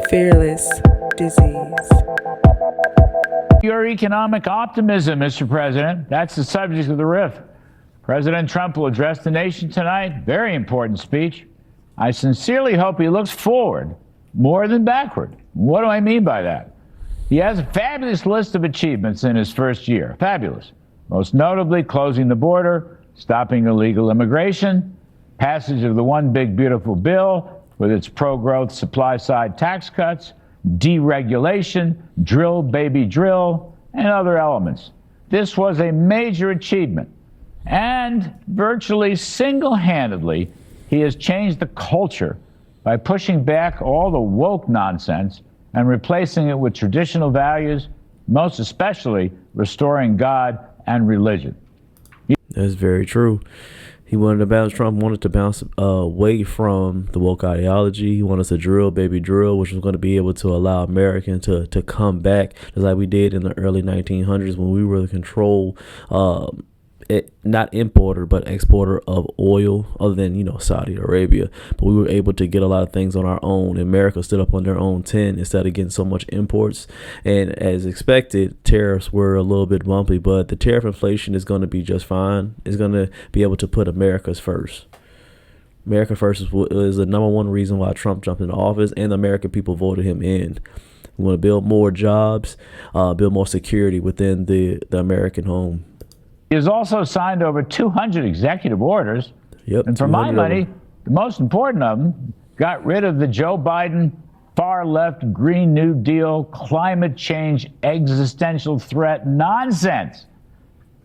Fearless Disease. Your economic optimism, Mr. President. That's the subject of the riff. President Trump will address the nation tonight. Very important speech. I sincerely hope he looks forward more than backward. What do I mean by that? He has a fabulous list of achievements in his first year. Fabulous. Most notably, closing the border, stopping illegal immigration, passage of the One Big Beautiful Bill with its pro-growth supply-side tax cuts, deregulation, drill, baby, drill, and other elements. This was a major achievement. And virtually single-handedly, he has changed the culture by pushing back all the woke nonsense and replacing it with traditional values, most especially restoring God and religion. That's very true. He wanted to bounce. Trump wanted to bounce away from the woke ideology. He wanted us to drill, baby, drill, which was going to be able to allow Americans to come back, just like we did in the early 1900s when we were the control, not importer, but exporter of oil, other than, Saudi Arabia. But we were able to get a lot of things on our own. America stood up on their own 10 instead of getting so much imports. And as expected, tariffs were a little bit bumpy, but the tariff inflation is going to be just fine. It's going to be able to put America's first. America first is the number one reason why Trump jumped into office, and the American people voted him in. We want to build more jobs, build more security within the American home. He has also signed over 200 executive orders. Yep, and for my money, the most important of them got rid of the Joe Biden far-left Green New Deal, climate change, existential threat nonsense.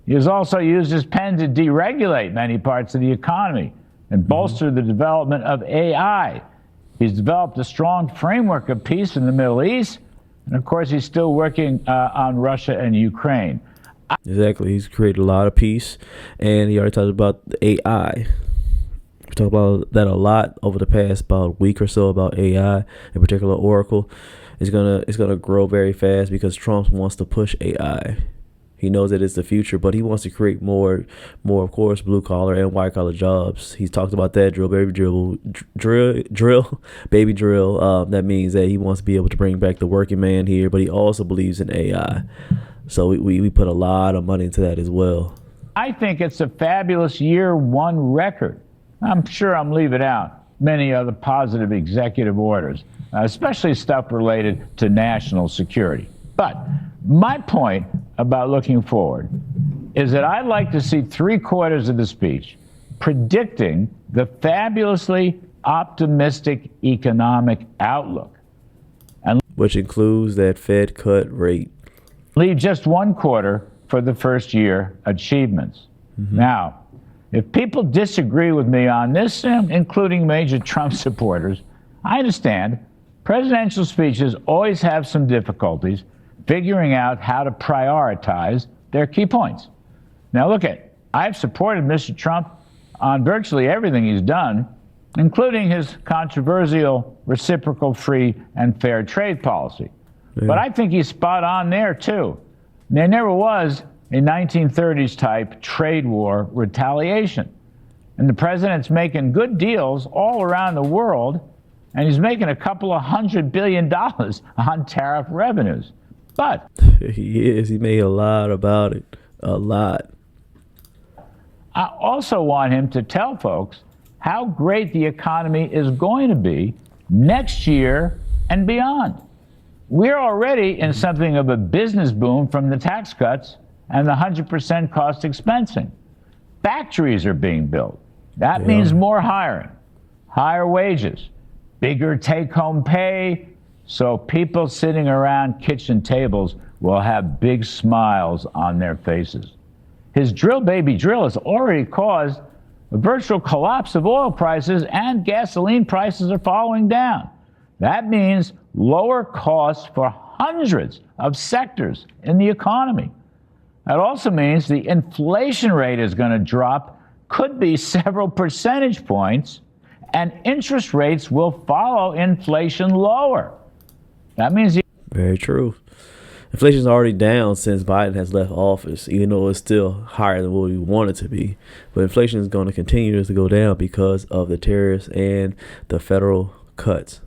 He has also used his pen to deregulate many parts of the economy and bolster the development of AI. He's developed a strong framework of peace in the Middle East. And, of course, he's still working on Russia and Ukraine. Exactly. He's created a lot of peace, and he already talked about the AI. We talked about that a lot over the past about week or so about AI, in particular Oracle. It's gonna grow very fast because Trump wants to push AI. He knows that it's the future, but he wants to create more, of course, blue collar and white collar jobs. He's talked about that drill, baby, drill, baby, drill. That means that he wants to be able to bring back the working man here, but he also believes in AI. So we put a lot of money into that as well. I think it's a fabulous year one record. I'm sure I'm leaving out many other positive executive orders, especially stuff related to national security. But my point about looking forward is that I'd like to see 3/4 of the speech predicting the fabulously optimistic economic outlook. And which includes that Fed cut rate. Leave just 1/4 for the first year achievements. Now, if people disagree with me on this, including major Trump supporters, I understand presidential speeches always have some difficulties figuring out how to prioritize their key points. Now, look I've supported Mr. Trump on virtually everything he's done, including his controversial reciprocal free and fair trade policy. Yeah. But I think he's spot on there, too. There never was a 1930s type trade war retaliation. And the president's making good deals all around the world, and he's making a couple of $100 billion on tariff revenues. But he is. He made a lot about it. A lot. I also want him to tell folks how great the economy is going to be next year and beyond. We're already in something of a business boom from the tax cuts and the 100% cost expensing. Factories are being built. That means more hiring, higher wages, bigger take-home pay, so people sitting around kitchen tables will have big smiles on their faces. His drill, baby, drill has already caused a virtual collapse of oil prices, and gasoline prices are following down. That means lower costs for hundreds of sectors in the economy. That also means the inflation rate is going to drop, could be several percentage points, and interest rates will follow inflation lower. That means very true. Inflation is already down since Biden has left office, even though it's still higher than what we want it to be. But inflation is going to continue to go down because of the tariffs and the federal cuts.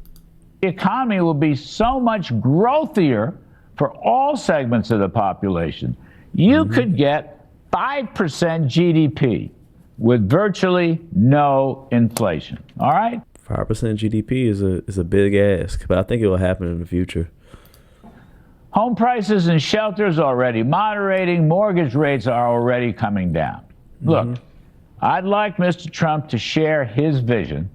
The economy will be so much growthier for all segments of the population. You could get 5% GDP with virtually no inflation. All right? 5% GDP is a big ask, but I think it will happen in the future. Home prices and shelters already moderating. Mortgage rates are already coming down. Look, I'd like Mr. Trump to share his vision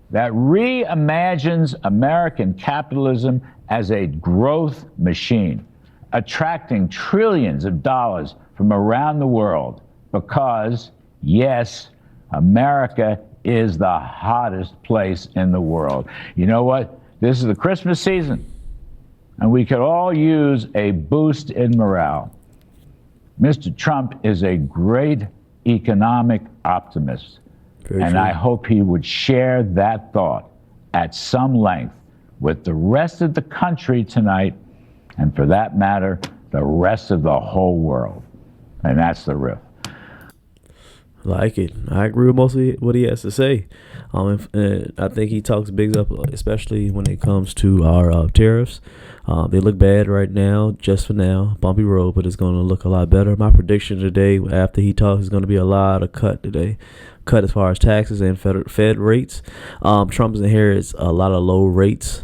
that reimagines American capitalism as a growth machine, attracting trillions of dollars from around the world because, yes, America is the hottest place in the world. You know what? This is the Christmas season, and we could all use a boost in morale. Mr. Trump is a great economic optimist, and I hope he would share that thought at some length with the rest of the country tonight, and for that matter, the rest of the whole world. And that's the riff. Like it. I agree with most of what he has to say. And I think he talks big up, especially when it comes to our tariffs. They look bad right now, just for now, bumpy road, but it's going to look a lot better. My prediction today, after he talks, is going to be a lot of cut today. Cut as far as taxes and Fed rates. Trump's inherits a lot of low rates,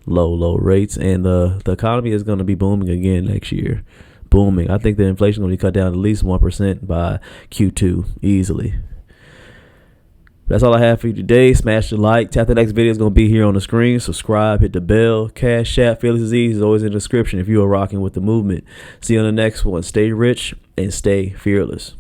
low rates, and the economy is going to be booming again next year. Booming. I think the inflation is going to be cut down at least 1% by Q2 easily. That's all I have for you today. Smash the like. Tap the next video is going to be here on the screen. Subscribe. Hit the bell. CashApp. FearlessDisease is always in the description if you are rocking with the movement. See you on the next one. Stay rich and stay fearless.